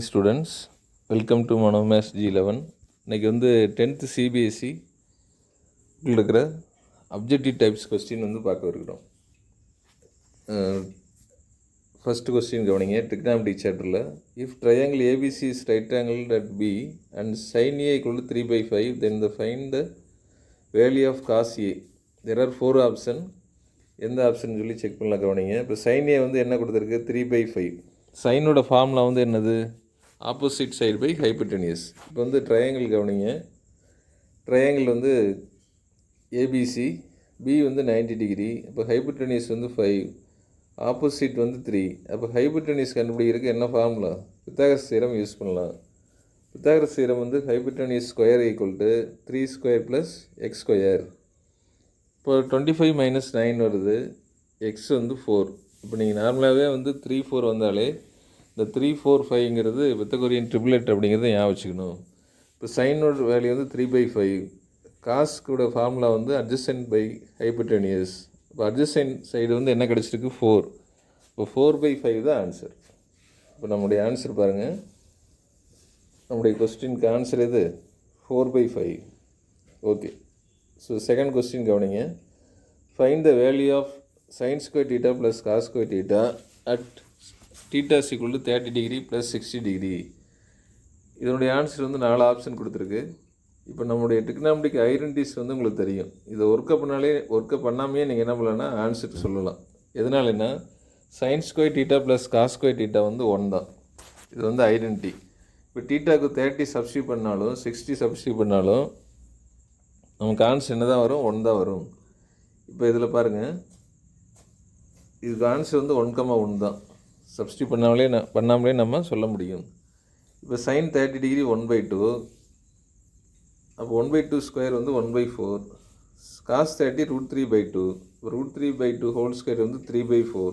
Morning students, welcome to Manomaths G11. இன்றைக்கி வந்து 10th CBSE இருக்கிற அப்ஜெக்டிவ் டைப்ஸ் கொஸ்டின் வந்து பார்க்க இருக்கிறோம். ஃபஸ்ட்டு கொஸ்டின் கவனிங்க. ட்ரிக்னாமெட்ரி சாப்டரில் if triangle ABC is right angle at B and sine A equal to 3/5 then find the value of cos A. There are 4 option. எந்த option சொல்லி check பண்ணலாம் கவனிங்க. இப்போ சைன் ஏ வந்து என்ன கொடுத்துருக்கு? 3/5. சைனோட ஃபார்முலா வந்து என்னது? Opposite side by hypotenuse. இப்போ வந்து ட்ரையாங்கிள் கவனிங்க. ட்ரையாங்கிள் வந்து ஏபிசி, பி வந்து 90 டிகிரி. அப்போ ஹைப்போடெனியஸ் வந்து 5, ஆப்போசிட் வந்து 3. அப்போ ஹைப்போடெனியஸ் கண்டுபிடிக்கிறதுக்கு என்ன ஃபார்முலா? பித்தாகரஸ் தியரம் யூஸ் பண்ணலாம். பித்தாகரஸ் தியரம் வந்து hypotenuse square equal to 3 square plus X square. இப்போ 25 - 9 வருது, எக்ஸ் வந்து 4. இப்போ நீங்கள் நார்மலாகவே வந்து 3, 4 வந்தாலே இந்த 3, 4, 5ங்கிறது பித்தகோரியன் ட்ரிபிளெட் அப்படிங்கிறத ஞாபகம் வச்சுக்கணும். இப்போ சைனோட வேல்யூ வந்து 3/5. காஸ்கோட ஃபார்முலா வந்து அட்ஜசன்ட் பை ஹைப்போடெனியஸ். இப்போ அட்ஜசன்ட் சைடு வந்து என்ன கிடச்சிருக்கு? 4. இப்போ 4/5 தான் ஆன்சர். இப்போ நம்முடைய ஆன்சர் பாருங்கள். நம்முடைய கொஸ்டினுக்கு ஆன்சர் எது? 4/5. ஓகே. ஸோ செகண்ட் கொஸ்டின் கவனிங்க. Find the value of sine square theta plus cos square theta at theta is equal to 30 degree plus 60 degree. இதனுடைய ஆன்சர் வந்து 4 ஆப்ஷன் கொடுத்துருக்கு. இப்போ நம்முடைய ட்ரிக்னாமெட்ரிக் ஐடென்டிட்டிஸ் வந்து உங்களுக்கு தெரியும். இதை ஒர்க்கப் பண்ணாமையே நீங்கள் என்ன பண்ணலாம்னா ஆன்சர் சொல்லலாம். எதனாலன்னா sine square theta plus cos square theta வந்து 1 தான். இது வந்து ஐடென்டிட்டி. இப்போ தீட்டாவுக்கு 30 சப்ஸ்டியூட் பண்ணாலும் 60 சப்ஸ்டியூட் பண்ணாலும் நமக்கு ஆன்சர் என்ன தான் வரும்? 1 தான் வரும். இப்போ இதில் பாருங்கள், இதுக்கு ஆன்சர் வந்து 1,1 தான். சப்ஸ்டியூட் பண்ணாமலே நம்ம சொல்ல முடியும். இப்போ சைன் 30 டிகிரி 1/2. அப்போ 1/2 ஸ்கொயர் வந்து 1/4. காஸ் 30 √3/2. இப்போ √3/2 ஹோல் ஸ்கொயர் வந்து 3/4.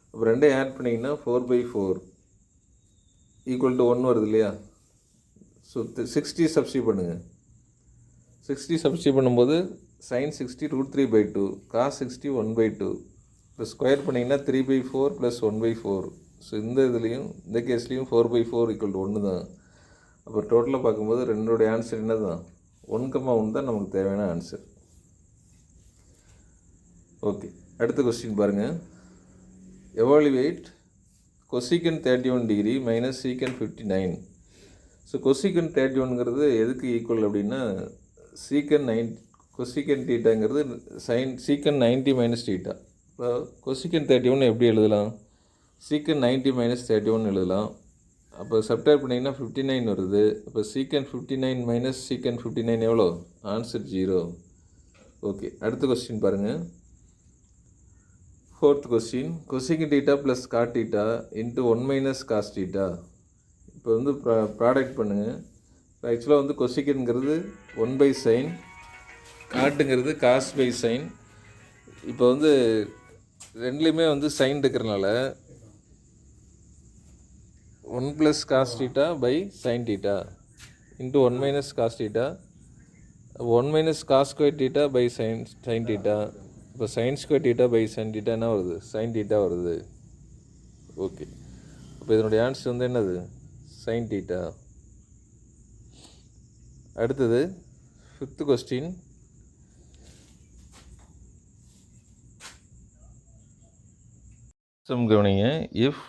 அப்போ ரெண்டையும் ஆட் பண்ணிங்கன்னா 4/4 ஈக்குவல் டு 1 வருது இல்லையா? ஸோ 60 சப்ஸ்டியூட் பண்ணுங்கள். 60 சப்ஸ்டியூட் பண்ணும்போது sin 60 √3/2, cos 60 1/2. இப்போ ஸ்கொயர் பண்ணிங்கன்னா 3/4 ப்ளஸ் 1/4. ஸோ இந்த கேஸ்லேயும் 4/4 ஈக்குவல் டு 1 தான். அப்போ டோட்டலாக பார்க்கும்போது ரெண்டோடைய ஆன்சர் என்ன தான்? 1,1 தான் நமக்கு தேவையான ஆன்சர். ஓகே, அடுத்த கொஸ்டின் பாருங்கள். Evaluate கொசிகன் 31 degree minus secant 59. So கொசிகன் 31ங்கிறது எதுக்கு ஈக்குவல் அப்படின்னா சீக்கன் 90, கொசிகன் தீட்டாங்கிறது சீக்கன் 90 மைனஸ் தீட்டா. இப்போ கொசிகன் 31 எப்படி எழுதலாம்? சீக்கன் 90 மைனஸ் 31 எழுதலாம். அப்போ சப்ட்ராக்ட் பண்ணிங்கன்னா 59 வருது. அப்போ சீக்கன் 59 மைனஸ் சீக்கன் 59 எவ்வளோ? ஆன்சர் 0. ஓகே, அடுத்த கொஸ்டின் பாருங்கள். Fourth question, cosecant theta plus cot theta into 1 minus cos theta. இப்போ வந்து ப்ராடக்ட் பண்ணுங்கள். இப்போ ஆக்சுவலாக வந்து கொசிகன்கிறது 1/sin, காட்டுங்கிறது காஸ் பை சைன். இப்போ வந்து ரெண்டுலேயுமே வந்து சைன் இருக்கிறனால 1 + cos theta by sine theta into 1 minus cos theta. 1 minus cos square theta by sine theta. இப்போ sine square theta by sine theta என்ன வருது? சைன் தீட்டா வருது. ஓகே, இப்போ இதனுடைய ஆன்சர் வந்து என்னது? Sine theta. அடுத்தது ஃபிஃப்த் கொஸ்டின். கவனிங்க. If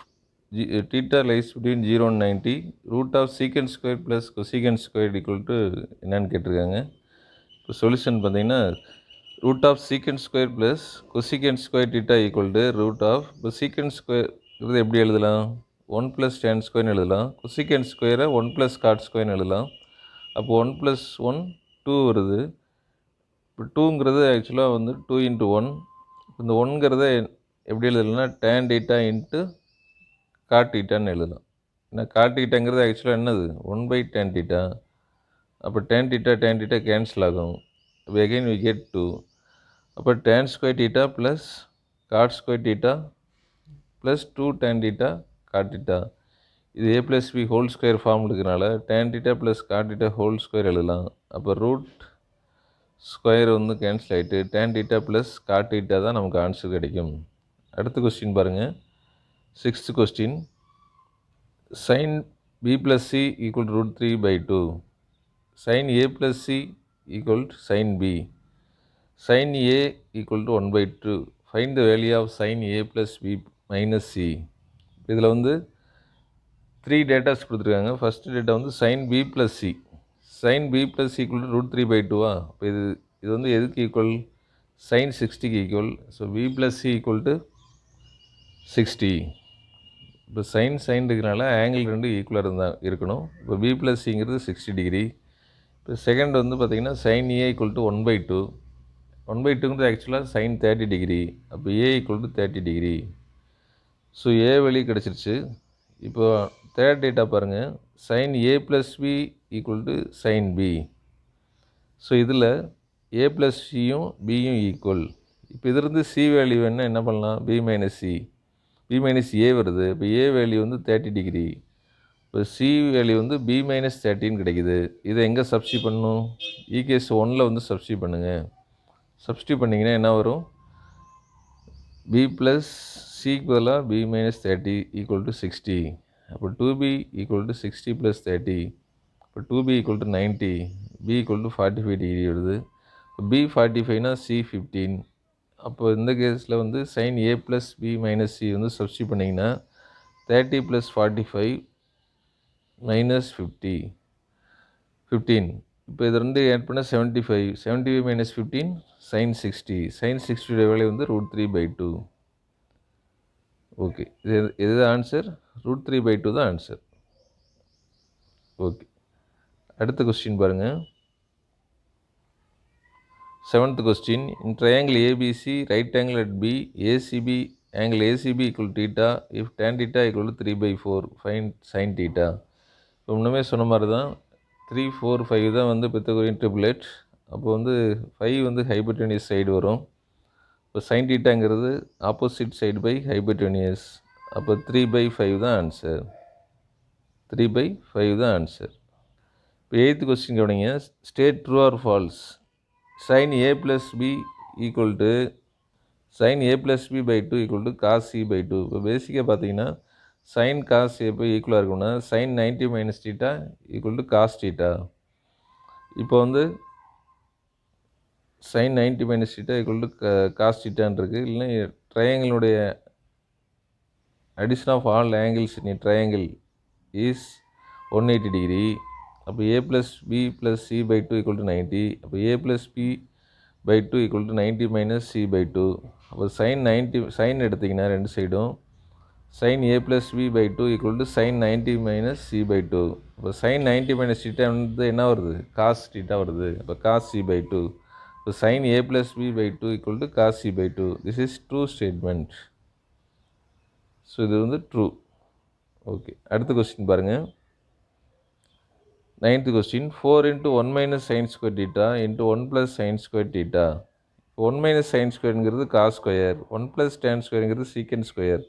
theta lies between 0 and 90, root of secant square plus cosecant square equal to என்னன்னு கேட்டிருக்காங்க. இப்போ சொல்யூஷன் பார்த்தீங்கன்னா root of secant square plus cosecant square theta equal to root of, இப்போ secant square இது எப்படி எழுதலாம்? 1 + tan ஸ்கொயர்னு எழுதலாம். கொசிகன் ஸ்கொயரை 1 + காட் ஸ்கொயர்னு எழுதலாம். அப்போ 1 + 1 2 வருது. இப்போ 2ங்கிறது ஆக்சுவலாக வந்து 2 × 1. இந்த 1ங்கிறத எப்படி எழுதலாம்னா tan தீட்டா இன்ட்டு காட் தீட்டான்னு எழுதலாம். ஏன்னா காட் தீட்டாங்கிறது ஆக்சுவலாக என்னது? 1/tan theta. அப்போ tan தீட்டா கேன்சல் ஆகும். இப்போ அகைன் வி கெட் 2. அப்போ tan square theta plus cot square theta plus 2 tan theta cot theta. இது a + b whole square form இருக்கிறனால tan theta plus cot theta whole square எழுதலாம். அப்போ root square வந்து cancel ஆகிட்டு tan theta plus cot theta தான் நமக்கு answer கிடைக்கும். அடுத்த கொஸ்டின் பாருங்கள். Sixth question, sine b plus c equal to root 3 by 2. Sin a plus c equal to sin b. Sin a equal to 1 by 2. Find the value of sin a plus b minus c. இதில் வந்து 3 datas கொடுத்துருக்காங்க. First data வந்து sin b plus c. sin b plus c equal to root 3 by 2. இப்போ இது வந்து எதுக்கு equal? sin 60க்கு equal. So b plus c equal to 60. இப்போ sin இருக்கிறனால ஆங்கிள் ரெண்டு ஈக்குவலாக இருக்கணும். இப்போ b plus cங்கிறது 60 டிகிரி. இப்போ செகண்ட் வந்து பார்த்திங்கன்னா sin a equal to 1 by 2. 1 by 2ங்கிறது ஆக்சுவலாக sin 30 டிகிரி. அப்போ a equal to 30 degree. So a வெளியே கிடச்சிருச்சு. இப்போ தேர்ட் டேட்டா பாருங்கள், sin a plus b equal to sin b. So இதில் a plus cயும் bயும் ஈக்குவல். இப்போ இதிலிருந்து c வேல்யூ வேணுன்னா என்ன பண்ணலாம்? b minus c. b minus a வருது. இப்போ a வேல்யூ வந்து 30 டிகிரி. இப்போ c வேல்யூ வந்து b minus 30ன்னு கிடைக்குது. இதை எங்கே சப்ஸ்டியூட் பண்ணணும்? ஈகேஸ் 1ல் வந்து சப்ஸ்டியூட் பண்ணுங்கள். சப்ஸ்டியூட் பண்ணிங்கன்னா என்ன வரும்? b plus cக்கு பதிலாக b minus 30 equal to 60. அப்போ 2b equal to 60 plus 30. இப்போ 2b equal to 90. b equal to 45 degree வருது. b 45னா c 15. அப்போ இந்த கேஸில் வந்து sin a plus b minus c வந்து சப்ஸ்டியூட் பண்ணிங்கன்னா 30 plus 45 minus 15. இப்போ இது ரெண்டு ஆட் பண்ணால் 75. 75 minus 15 sin 60. sin 60 வேல்யூ வந்து root 3 by 2. ஓகே, இது ஆன்சர். root 3 by 2 தான் ஆன்சர். ஓகே, அடுத்த கொஸ்டின் பாருங்கள். 7th question. In triangle ABC, right angle at B, ACB, angle ACB equal to theta. If tan theta equal to 3 by 4, find sin theta. இப்போ முன்னமே சொன்ன மாதிரி தான் 3, 4, 5 தான் வந்து பித்தகோரியன் ட்ரிப்ளெட். அப்போ வந்து 5 வந்து ஹைபோட்டெனியஸ் சைடு வரும். இப்போ sin thetaங்கிறது ஆப்போசிட் சைடு பை ஹைபோட்டெனியஸ். அப்போ 3 by 5 தான் ஆன்சர். 3 by 5 தான் ஆன்சர். இப்போ 8th கொஸ்டின் கவனிங்க. State true or false. sin a plus b equal to sin a plus b by 2 equal to cos c by 2. இப்போ பேசிக்காக பார்த்தீங்கன்னா sin cos a போய் ஈக்குவலாக இருக்கும்னா sin 90 minus theta equal to cos theta. இப்போ வந்து sin 90 minus theta equal to cos thetaன்னு இருக்குது. இல்லைன்னா ட்ரையாங்கிளுடைய addition of all angles in a triangle is 180 degree. அப்போ a plus b plus c by 2 equal to 90. அப்போ a plus b by 2 equal to 90 minus c by 2. அப்போ sin எடுத்திங்கன்னா ரெண்டு சைடும் sin a plus b by 2 equal to sin 90 minus c by 2. அப்போ sin 90 minus theta வந்து என்ன வருது? cos theta வருது. அப்போ cos c by 2. இப்போ sin a plus b by 2 equal to cos c by 2. This is true statement. So இது வந்து true. Okay, அடுத்த கொஸ்டின் பாருங்கள். 9th question. 4 into 1 minus sin square theta into 1 plus sin square theta. 1 minus sin squareங்கிறது cos square, 1 plus tan squareங்கிறது secant square.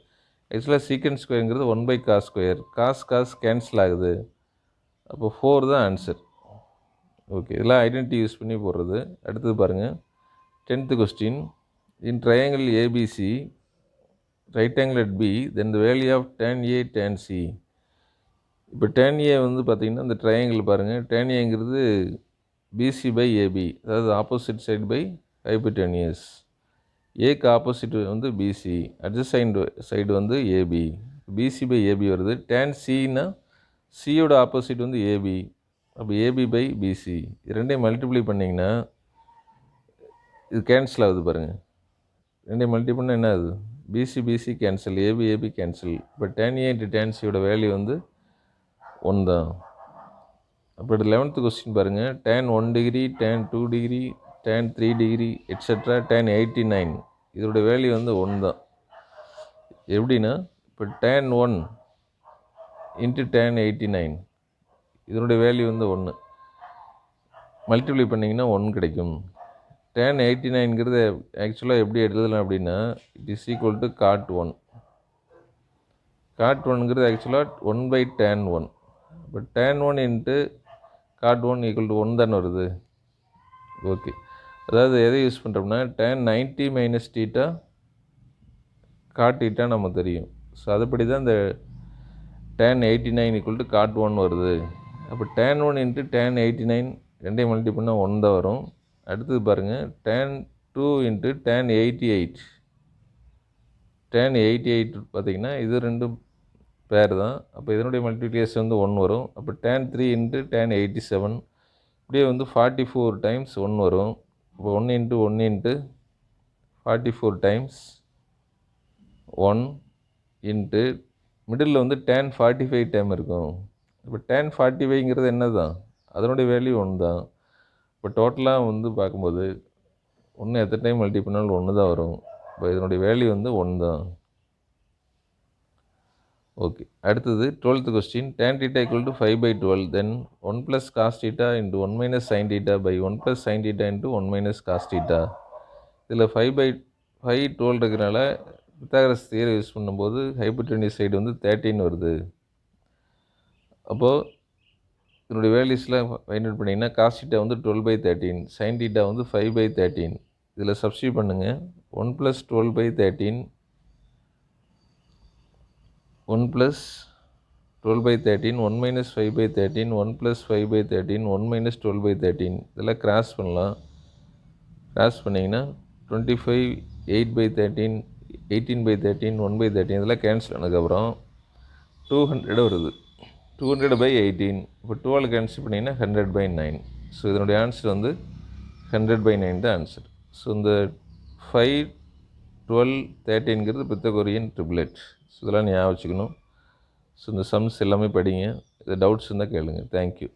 ஆக்சுவலாக secant squareங்கிறது 1 by cos square. cos cancel ஆகுது. அப்போ 4 தான் ஆன்சர். ஓகே, இதெல்லாம் ஐடென்டிட்டி யூஸ் பண்ணி போடுறது. அடுத்தது பாருங்கள். 10th question. In triangle ABC, right angle at B, then the value of tan a tan c. இப்போ tan a வந்து பார்த்திங்கன்னா இந்த ட்ரையாங்கிள் பாருங்கள். tan aங்கிறது பிசி பை ஏபி, அதாவது ஆப்போசிட் சைடு பை ஹைபோட்டெனியஸ். ஏக்கு ஆப்போசிட் வந்து பிசி, அட்ஜசைண்ட் சைடு வந்து ஏபி. பிசி பை ஏபி வருது. tan cனா சியோட ஆப்போசிட் வந்து ஏபி. அப்போ ஏபி பை பிசி ரெண்டையும் மல்டிப்ளை பண்ணிங்கன்னா இது கேன்சல் ஆகுது பாருங்கள். ரெண்டையும் மல்டிப்ளை பண்ணால் என்ன ஆகுது? BC cancel, AB cancel. இப்போ tan a இன்ட்டு tan சியோட வேல்யூ வந்து 1 தான். அப்போ 11th கொஸ்டின் பாருங்கள். tan 1 degree, tan 2 degree, tan 3 degree et cetera tan 89, இதோட வேல்யூ வந்து 1 தான். எப்படின்னா இப்போ tan 1 இன்ட்டு tan 89 இதனுடைய வேல்யூ வந்து 1. மல்டிப்ளை பண்ணிங்கன்னா 1 கிடைக்கும். tan 89ங்கிறது ஆக்சுவலாக எப்படி எழுதலாம் அப்படின்னா it is equal to cot 1. cot 1ங்கிறது ஆக்சுவலாக 1 by tan 1. இப்போ tan 1 into cot 1 equal to 1 தானே வருது. ஓகே, அதாவது எதை யூஸ் பண்ணுறோம்னா tan 90 minus theta cot theta நமக்கு தெரியும். ஸோ அதுபடி தான் இந்த tan 89 ஈக்குவல் டு cot 1 வருது. அப்போ tan 1 இன்ட்டு tan 89 ரெண்டையும் மல்டி பண்ணால் 1 தான் வரும். அடுத்தது பாருங்கள், tan 2 இன்ட்டு tan 88. tan 88 பார்த்தீங்கன்னா இது ரெண்டும் பேர் தான். அப்போ இதனுடைய மல்டிப்ளிகேஷன் வந்து 1 வரும். அப்போ tan 3 இன்ட்டு tan 87 இப்படியே வந்து 44 டைம்ஸ் 1 வரும். இப்போ 1 into 1 into 44 times 1 into middle வந்து tan 45 டைம் இருக்கும். இப்போ tan 45ங்கிறது என்ன தான், அதனுடைய வேல்யூ 1 தான். இப்போ டோட்டலாக வந்து பார்க்கும்போது 1 எத்தனை டைம் மல்டி பண்ணாலும் 1 தான் வரும். இப்போ இதனுடைய வேல்யூ வந்து 1 தான். ஓகே, அடுத்தது 12th question. tan theta equal to 5/12 then 1 plus cos theta into 1 minus sin theta by 1 plus sin theta into 1 minus cos theta. இதில் 5/12 இருக்கிறனால பித்தாகரஸ் தியரி யூஸ் பண்ணும்போது ஹைப்போடென்யூஸ் சைடு வந்து 13 வருது. அப்போது இதனுடைய வேல்யூஸ்லாம் ஃபைண்ட் அவுட் பண்ணிங்கன்னா cos theta வந்து 12/13, sin theta வந்து 5/13. இதில் சப்ஸ்டியூட் பண்ணுங்கள். 1 plus 12/13 1 plus 12/13 1 minus 5/13 1 plus 5/13 1 minus 12/13 இதெல்லாம் கிராஸ் பண்ணலாம். கிராஸ் பண்ணிங்கன்னா 25 8/13 18/13 1/13 இதெல்லாம் கேன்சல் ஆனதுக்கப்புறம் 200 வருது. 200/18. இப்போ 12 கேன்சல் பண்ணிங்கன்னா 100/9. ஸோ இதனுடைய ஆன்சர் வந்து 100/9 தான் ஆன்சர். ஸோ இந்த 5 12 13ங்கிறது பித்தகோரியன் ட்ரிப்ளெட். ஸோ இதெல்லாம் ஞாபகம் வச்சுக்கணும். ஸோ இந்த சம்ஸ் எல்லாமே படிங்க. இது டவுட்ஸ் இருந்தால் கேளுங்க. தேங்க்யூ.